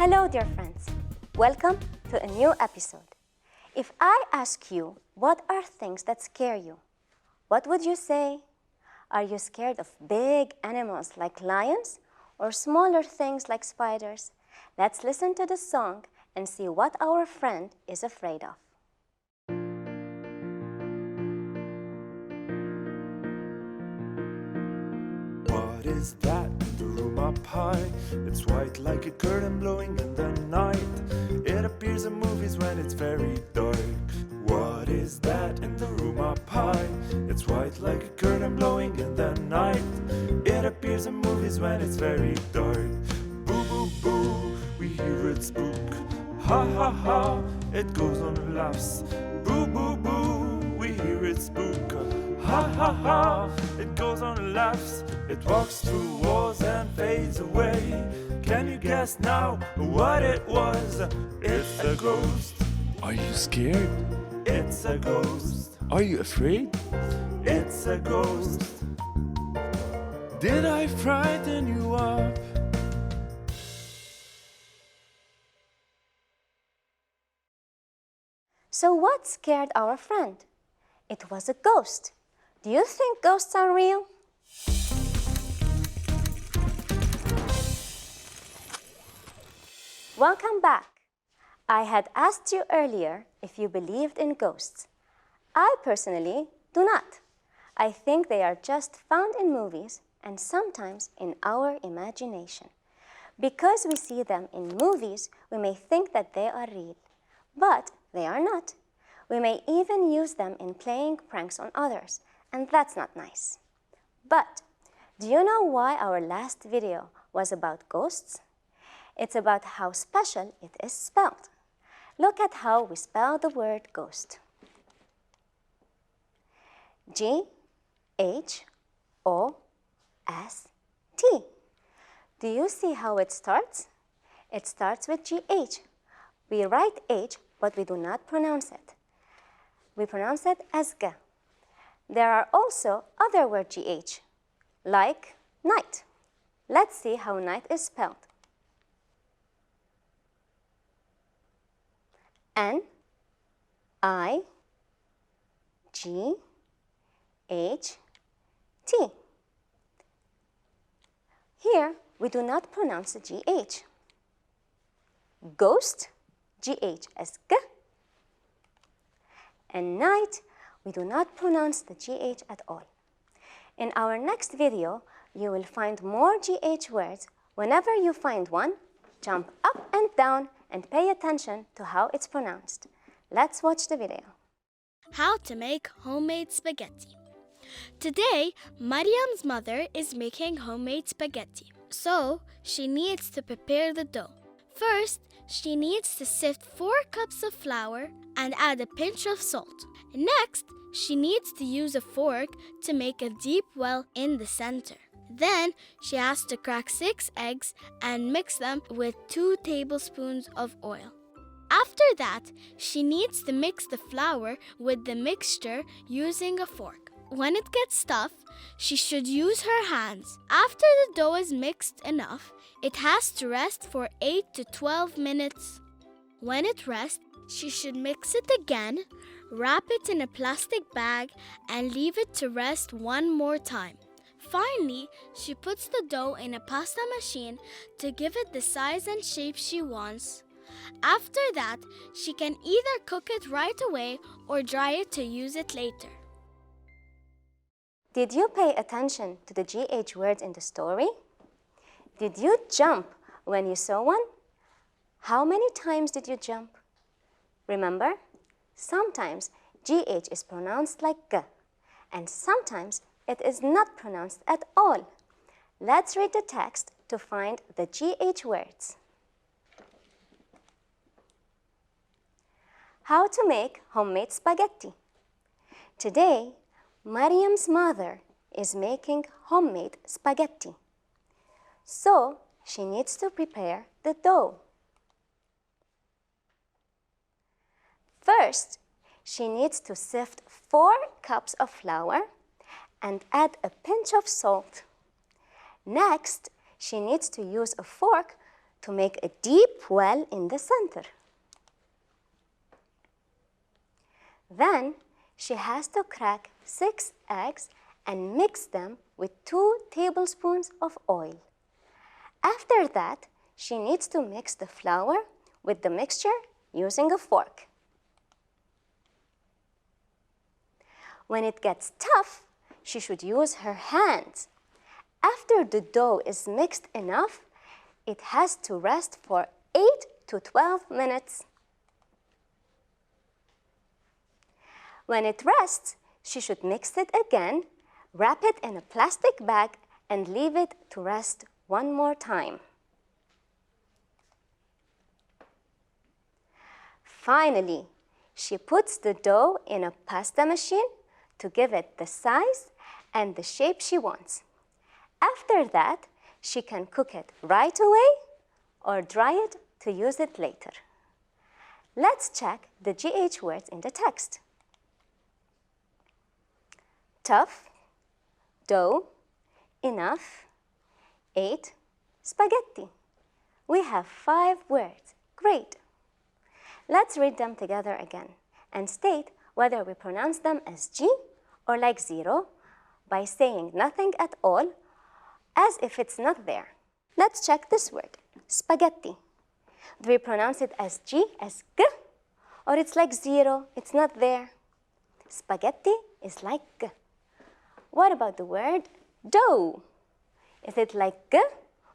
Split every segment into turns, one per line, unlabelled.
Hello, dear friends. Welcome to a new episode. If I ask you, what are things that scare you? What would you say? Are you scared of big animals like lions or smaller things like spiders? Let's listen to the song and see what our friend is afraid of.
What is that in the room up high? It's white like a curtain blowing in the night. It appears in movies when it's very dark. What is that in the room up high? It's white like a curtain blowing in the night. It appears in movies when it's very dark. Boo boo boo, we hear it spook. Ha ha ha, it goes on and laughs. Boo boo boo, we hear it spook. Ha ha ha, it goes on and laughs. It walks through walls and fades away. Can you guess now what it was? It's a ghost.
Are you scared?
It's a ghost.
Are you afraid?
It's a ghost.
Did I frighten you up?
So what scared our friend? It was a ghost. Do you think ghosts are real? Welcome back. I had asked you earlier if you believed in ghosts. I personally do not. I think they are just found in movies and sometimes in our imagination. Because we see them in movies, we may think that they are real, but they are not. We may even use them in playing pranks on others, and that's not nice. But do you know why our last video was about ghosts? It's about how special it is spelled. Look at how we spell the word ghost. G-H-O-S-T. Do you see how it starts? It starts with G-H. We write H, but we do not pronounce it. We pronounce it as G. There are also other words G-H, like night. Let's see how night is spelled. N-I-G-H-T. Here, we do not pronounce the G-H. Ghost, G-H as G. And night, we do not pronounce the GH at all. In our next video, you will find more GH words. Whenever you find one, jump up and down and pay attention to how it's pronounced. Let's watch the video.
How to make homemade spaghetti. Today, Mariam's mother is making homemade spaghetti. So, she needs to prepare the dough. First, she needs to sift 4 cups of flour and add a pinch of salt. Next, she needs to use a fork to make a deep well in the center. Then, she has to crack 6 eggs and mix them with 2 tablespoons of oil. After that, she needs to mix the flour with the mixture using a fork. When it gets tough, she should use her hands. After the dough is mixed enough, it has to rest for 8 to 12 minutes. When it rests, she should mix it again, wrap it in a plastic bag, and leave it to rest one more time. Finally, she puts the dough in a pasta machine to give it the size and shape she wants. After that, she can either cook it right away or dry it to use it later.
Did you pay attention to the GH words in the story? Did you jump when you saw one? How many times did you jump? Remember, sometimes GH is pronounced like G, and sometimes it is not pronounced at all. Let's read the text to find the GH words. How to make homemade spaghetti. Today, Mariam's mother is making homemade spaghetti. So, she needs to prepare the dough. First, she needs to sift 4 cups of flour and add a pinch of salt. Next, she needs to use a fork to make a deep well in the center. Then she has to crack 6 eggs and mix them with 2 tablespoons of oil. After that, she needs to mix the flour with the mixture using a fork. When it gets tough, she should use her hands. After the dough is mixed enough, it has to rest for 8 to 12 minutes. When it rests, she should mix it again, wrap it in a plastic bag, and leave it to rest one more time. Finally, she puts the dough in a pasta machine to give it the size and the shape she wants. After that, she can cook it right away or dry it to use it later. Let's check the GH words in the text. Tough, dough, enough, 8, spaghetti. We have 5 words. Great. Let's read them together again and state whether we pronounce them as G or like 0 by saying nothing at all, as if it's not there. Let's check this word, spaghetti. Do we pronounce it as G, as G, or it's like 0, it's not there? Spaghetti is like G. What about the word dough? Is it like G,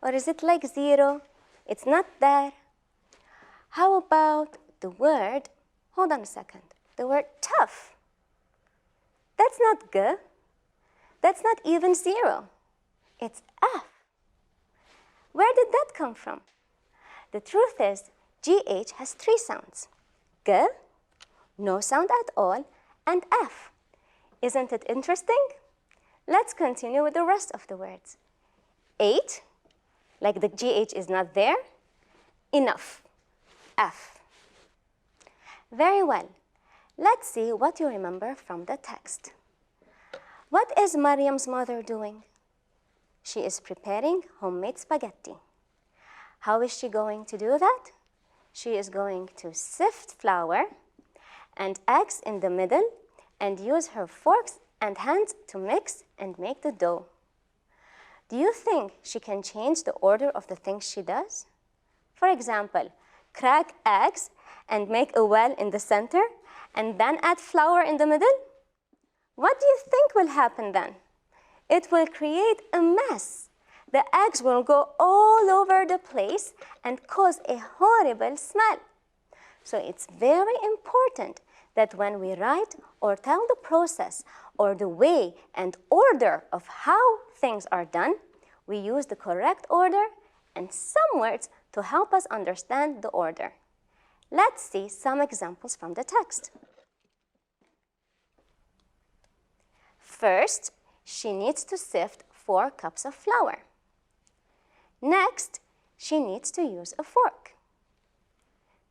or is it like 0? It's not there. How about the word, hold on a second, the word tough? That's not G. That's not even 0. It's F. Where did that come from? The truth is, GH has 3 sounds. G, no sound at all, and F. Isn't it interesting? Let's continue with the rest of the words. 8, like the GH is not there. Enough, F. Very well. Let's see what you remember from the text. What is Mariam's mother doing? She is preparing homemade spaghetti. How is she going to do that? She is going to sift flour and eggs in the middle and use her forks and hands to mix and make the dough. Do you think she can change the order of the things she does? For example, crack eggs and make a well in the center and then add flour in the middle? What do you think will happen then? It will create a mess. The eggs will go all over the place and cause a horrible smell. So it's very important that when we write or tell the process or the way and order of how things are done, we use the correct order and some words to help us understand the order. Let's see some examples from the text. First, she needs to sift 4 cups of flour. Next, she needs to use a fork.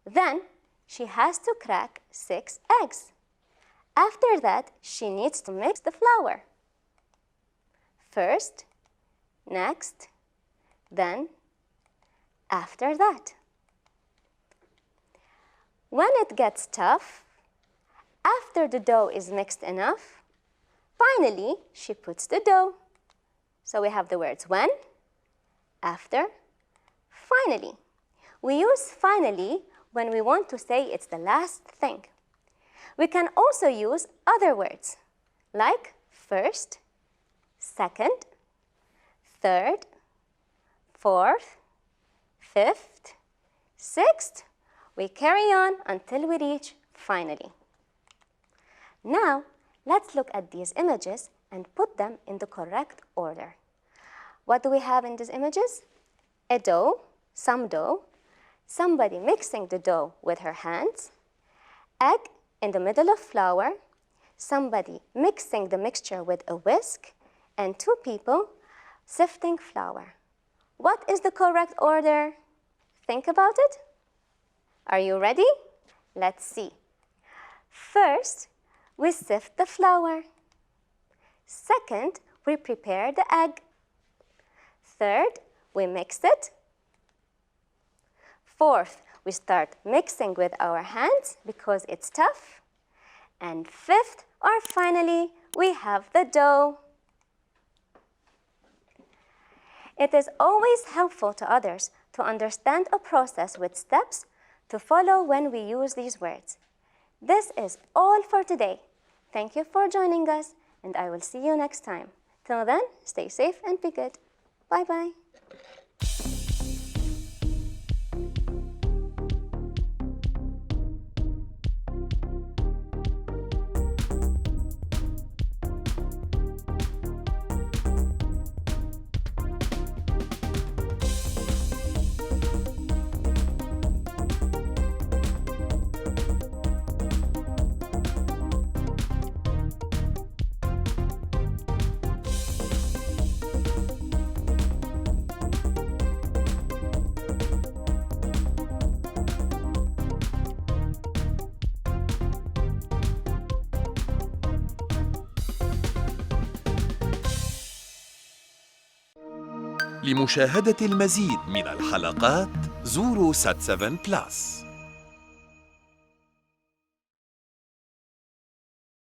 Then, she has to crack 6 eggs. After that, she needs to mix the flour. First, next, then, after that. When it gets tough, after the dough is mixed enough, finally, she puts the dough. So we have the words when, after, finally. We use finally when we want to say it's the last thing. We can also use other words like first, second, third, fourth, fifth, sixth. We carry on until we reach finally. Now, let's look at these images and put them in the correct order. What do we have in these images? A dough, some dough, somebody mixing the dough with her hands, egg in the middle of flour, somebody mixing the mixture with a whisk, and 2 people sifting flour. What is the correct order? Think about it. Are you ready? Let's see. First, we sift the flour. Second, we prepare the egg. Third, we mix it. Fourth, we start mixing with our hands because it's tough. And fifth, or finally, we have the dough. It is always helpful to others to understand a process with steps to follow when we use these words. This is all for today. Thank you for joining us, and I will see you next time. Till then, stay safe and be good. Bye-bye.
لمشاهدة المزيد من الحلقات زوروا سات7 بلس.